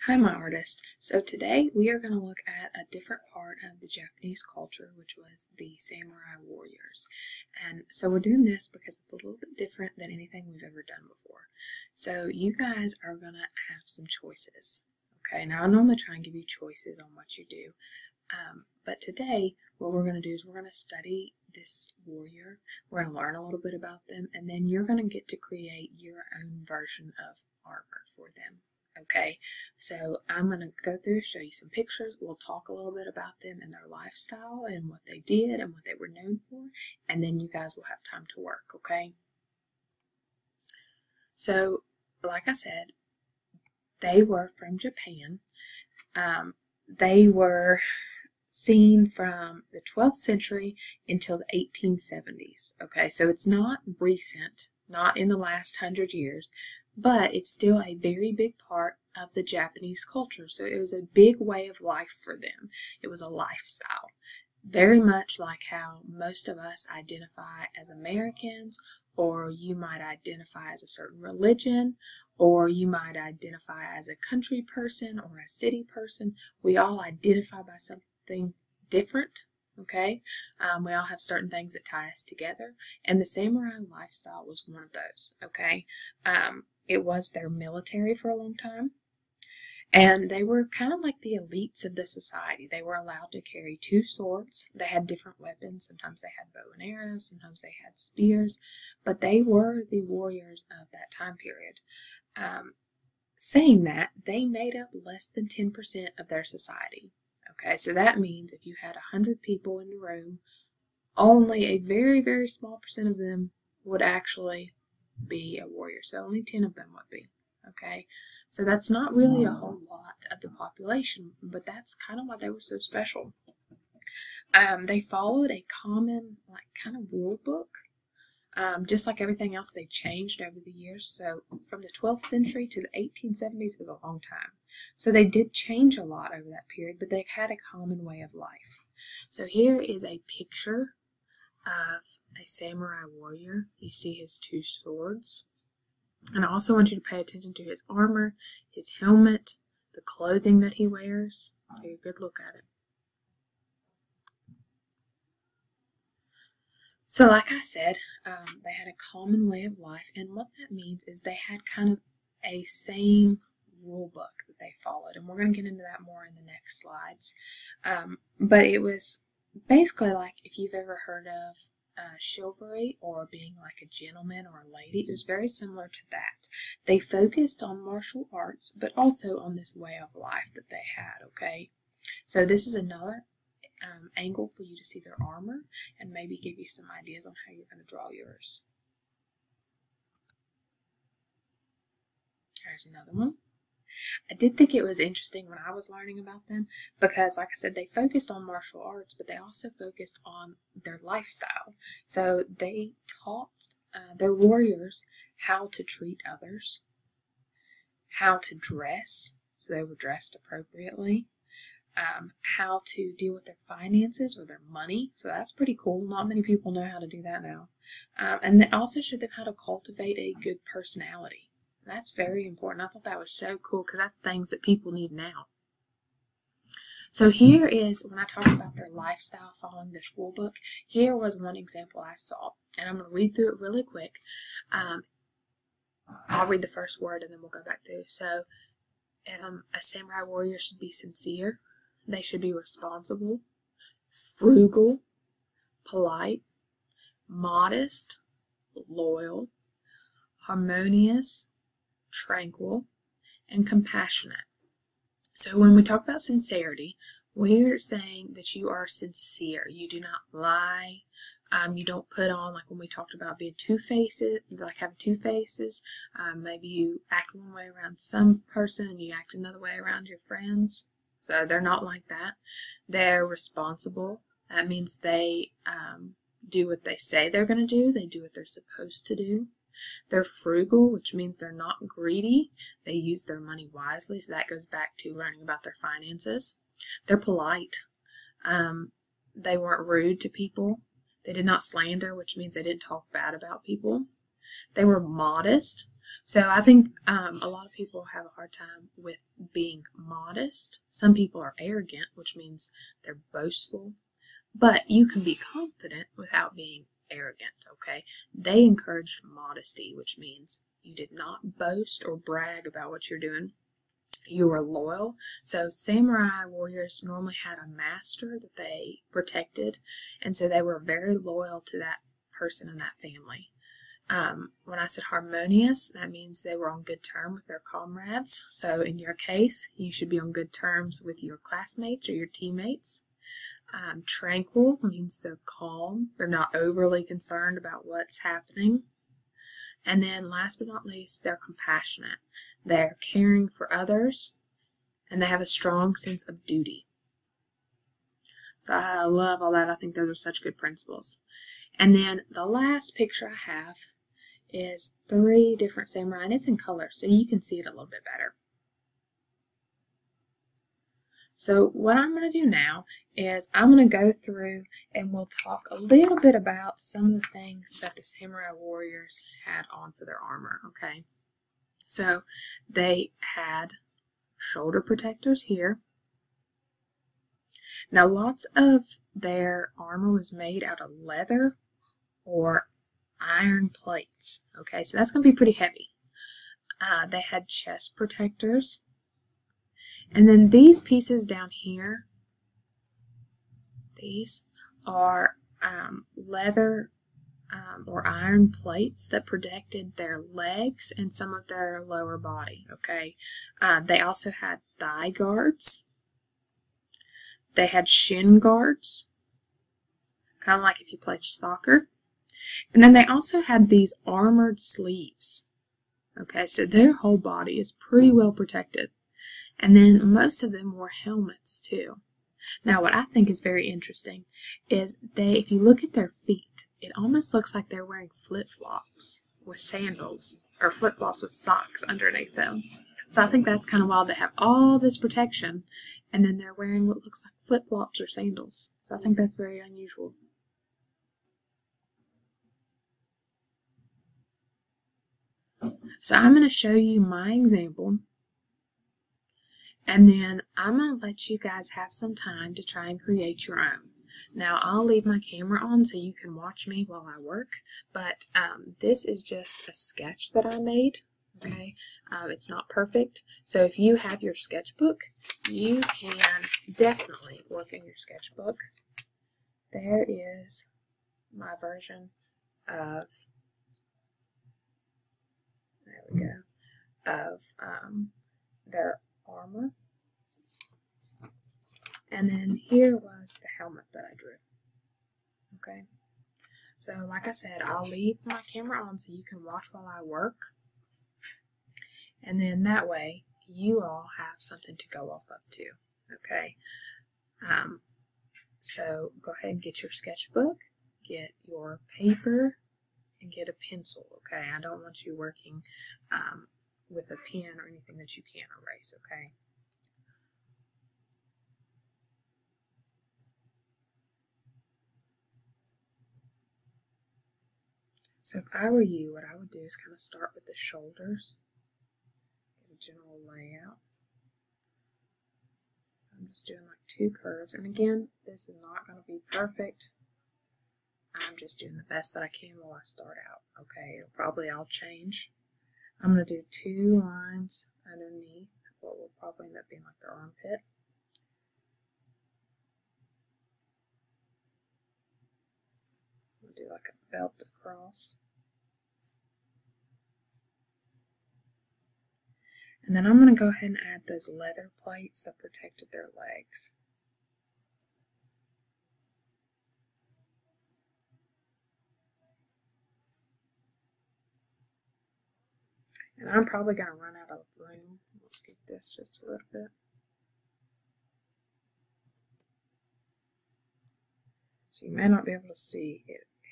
Hi, my artist. So today we are going to look at a different part of the Japanese culture, which was the samurai warriors. And so we're doing this because it's a little bit different than anything we've ever done before. So you guys are going to have some choices. Okay, now I normally try and give you choices on what you do. But today what we're going to do is we're going to study this warrior. We're going to learn a little bit about them, and then you're going to get to create your own version of armor for them. Okay, so I'm going to go through, show you some pictures. We'll talk a little bit about them and their lifestyle and what they did and what they were known for, and then you guys will have time to work, okay? So, like I said, they were from Japan. They were seen from the 12th century until the 1870s. Okay, so it's not recent, not in the last 100 years, but it's still a very big part of the Japanese culture. So it was a big way of life for them. It was a lifestyle. Very much like how most of us identify as Americans, or you might identify as a certain religion, or you might identify as a country person or a city person. We all identify by something different, okay? We all have certain things that tie us together, and the samurai lifestyle was one of those, okay? It was their military for a long time, and they were kind of like the elites of the society. They were allowed to carry 2 swords. They had different weapons. Sometimes they had bow and arrows, sometimes they had spears, but they were the warriors of that time period. Saying that, they made up less than 10% of their society. Okay, so that means if you had 100 people in the room, only a very, very small percent of them would actually be a warrior. So only 10 of them would be. Okay, so that's not really a whole lot of the population, but that's kind of why they were so special. They followed a common, like, kind of rule book. Just like everything else, they changed over the years. So from the 12th century to the 1870s is a long time. So they did change a lot over that period, but they had a common way of life. So here is a picture of a samurai warrior. You see his 2 swords. And I also want you to pay attention to his armor, his helmet, the clothing that he wears. Take a good look at it. So like I said, they had a common way of life, and what that means is they had kind of a same rule book that they followed, and we're going to get into that more in the next slides. But it was basically like, if you've ever heard of chivalry or being like a gentleman or a lady, it was very similar to that. They focused on martial arts, but also on this way of life that they had, okay? So this is another angle for you to see their armor and maybe give you some ideas on how you're going to draw yours. There's another one. I did think it was interesting when I was learning about them because, like I said, they focused on martial arts, but they also focused on their lifestyle. So they taught their warriors how to treat others, how to dress, so they were dressed appropriately, how to deal with their finances or their money. So that's pretty cool. Not many people know how to do that now. And they also showed them how to cultivate a good personality. That's very important. I thought that was so cool because that's things that people need now. So here is, when I talk about their lifestyle following this rule book, here was one example I saw. And I'm going to read through it really quick. I'll read the first word and then we'll go back through. So a samurai warrior should be sincere. They should be responsible, frugal, polite, modest, loyal, harmonious, tranquil, and compassionate. So when we talk about sincerity, we're saying that you are sincere. You do not lie. You don't put on, like when we talked about being two-faced, like having 2 faces. Maybe you act one way around some person and you act another way around your friends. So they're not like that. They're responsible. That means they do what they say they're going to do. They do what they're supposed to do. They're frugal, which means they're not greedy. They use their money wisely. So that goes back to learning about their finances. They're polite. They weren't rude to people. They did not slander, which means they didn't talk bad about people. They were modest, So I think a lot of people have a hard time with being modest. Some people are arrogant, which means they're boastful. But you can be confident without being arrogant, okay? They encouraged modesty, which means you did not boast or brag about what you're doing. You were loyal. So samurai warriors normally had a master that they protected, and so they were very loyal to that person and that family. When I said harmonious, that means they were on good terms with their comrades. So in your case, you should be on good terms with your classmates or your teammates. Tranquil means they're calm. They're not overly concerned about what's happening. And then last but not least, they're compassionate. They're caring for others, and they have a strong sense of duty. So I love all that. I think those are such good principles. And then the last picture I have is 3 different samurai, and it's in color, so you can see it a little bit better. So what I'm going to do now is I'm going to go through and we'll talk a little bit about some of the things that the samurai warriors had on for their armor, okay? So they had shoulder protectors here. Now lots of their armor was made out of leather or iron plates, okay? So that's going to be pretty heavy. They had chest protectors. And then these pieces down here, these are leather or iron plates that protected their legs and some of their lower body, okay? They also had thigh guards. They had shin guards, kind of like if you played soccer. And then they also had these armored sleeves, okay? So their whole body is pretty well protected. And then most of them wore helmets too. Now what I think is very interesting is if you look at their feet, it almost looks like they're wearing flip-flops with sandals, or flip-flops with socks underneath them. So I think that's kind of wild. They have all this protection, and then they're wearing what looks like flip-flops or sandals. So I think that's very unusual. So I'm going to show you my example. And then I'm going to let you guys have some time to try and create your own. Now I'll leave my camera on so you can watch me while I work, but this is just a sketch that I made, okay? It's not perfect, so if you have your sketchbook, you can definitely work in your sketchbook. There is my version of, there we go, of their armor. And then here was the helmet that I drew. Okay. So like I said, I'll leave my camera on so you can watch while I work. And then that way you all have something to go off of too. Okay. So go ahead and get your sketchbook, get your paper, and get a pencil. Okay. I don't want you working with a pen or anything that you can't erase. Okay. So if I were you, what I would do is kind of start with the shoulders, get a general layout. So I'm just doing like 2 curves, and again, this is not going to be perfect. I'm just doing the best that I can while I start out. Okay, it'll probably all change. I'm going to do 2 lines underneath what will probably end up being like their armpit. We'll do like a belt across. And then I'm going to go ahead and add those leather plates that protected their legs. And I'm probably going to run out of room. We'll skip this just a little bit. So you may not be able to see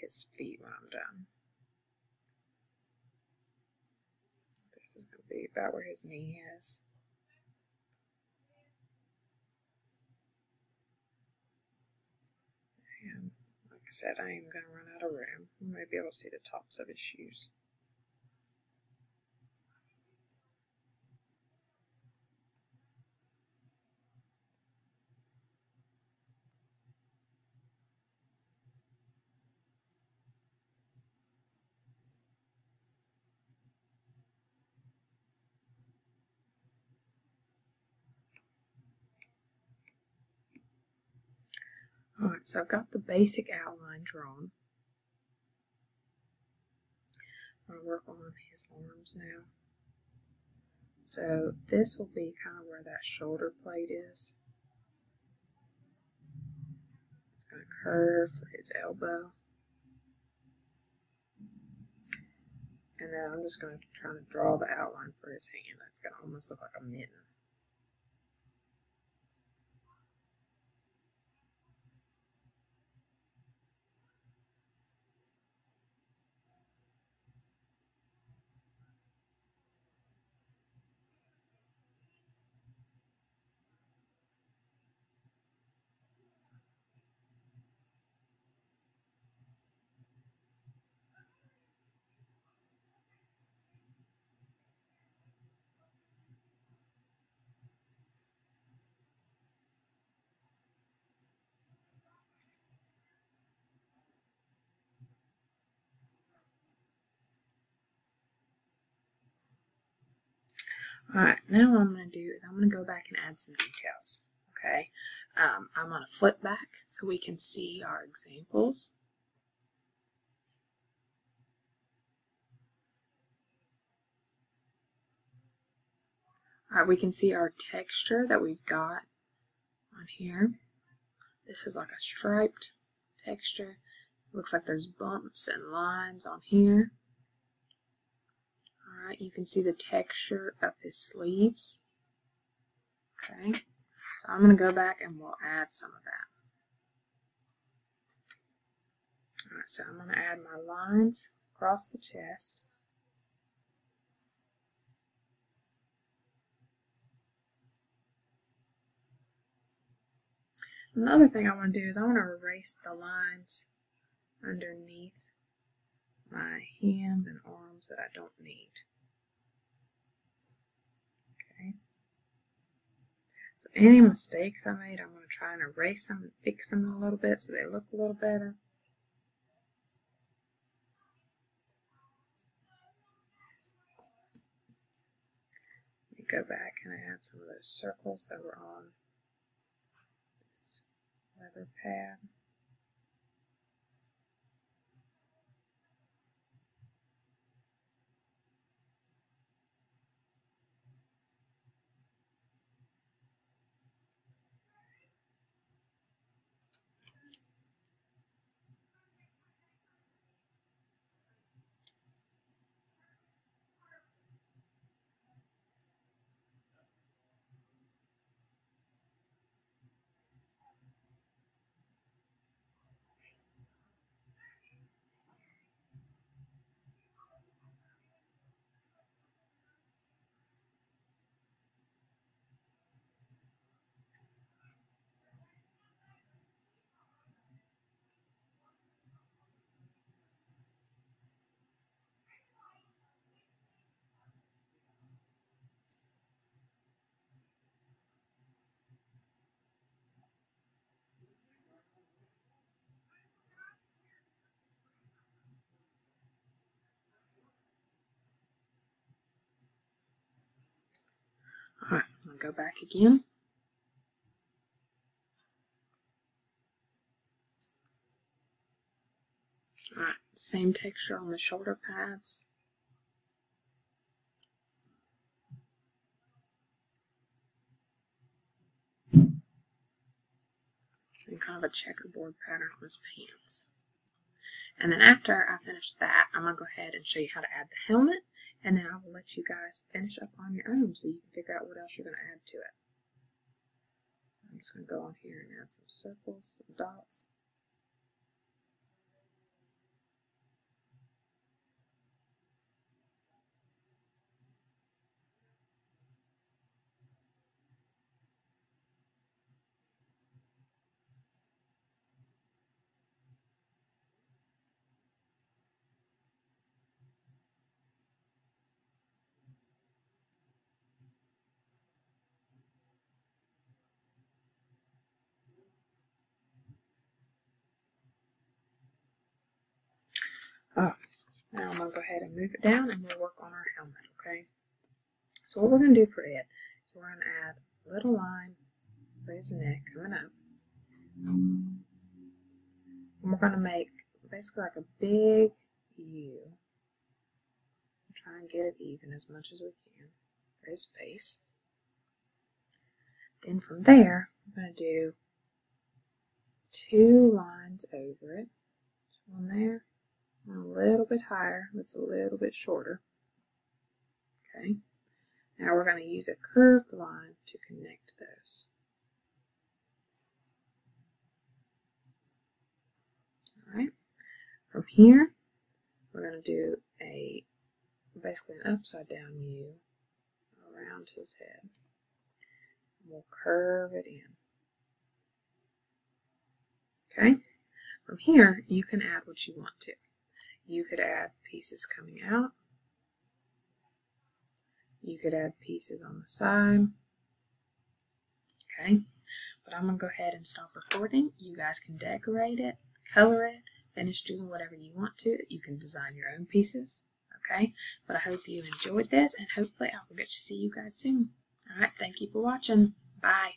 his feet when I'm done. This is going to be about where his knee is. And like I said, I am going to run out of room. You may be able to see the tops of his shoes. Alright, so I've got the basic outline drawn. I'm going to work on his arms now. So this will be kind of where that shoulder plate is. It's going to curve for his elbow. And then I'm just going to try to draw the outline for his hand. That's going to almost look like a mitten. Alright, now what I'm going to do is I'm going to go back and add some details. Okay, I'm going to flip back so we can see our examples. Alright, we can see our texture that we've got on here. This is like a striped texture. Looks like there's bumps and lines on here. Alright, you can see the texture of his sleeves. Okay, so I'm going to go back and we'll add some of that. Alright, so I'm going to add my lines across the chest. Another thing I want to do is I want to erase the lines underneath my hands and arms that I don't need. Okay. So any mistakes I made, I'm going to try and erase them and fix them a little bit so they look a little better. Let me go back and add some of those circles that were on this leather pad. Alright, I'm going to go back again. Alright, same texture on the shoulder pads. And kind of a checkerboard pattern on his pants. And then after I finish that, I'm going to go ahead and show you how to add the helmet. And then I will let you guys finish up on your own so you can figure out what else you're going to add to it. So I'm just going to go on here and add some circles, some dots. Oh, now I'm going to go ahead and move it down and we'll work on our helmet, okay? So what we're going to do for it is we're going to add a little line for his neck coming up. And we're going to make basically like a big U. Try and get it even as much as we can. There's space. Then from there, we're going to do 2 lines over it. One there, and a little bit higher, that's a little bit shorter. Okay. Now we're going to use a curved line to connect those. Alright. From here, we're going to do basically an upside down U around his head. We'll curve it in. Okay. From here, you can add what you want to. You could add pieces coming out. You could add pieces on the side. Okay. But I'm going to go ahead and stop recording. You guys can decorate it, color it, finish doing whatever you want to. You can design your own pieces. Okay. But I hope you enjoyed this, and hopefully I will get to see you guys soon. Alright. Thank you for watching. Bye.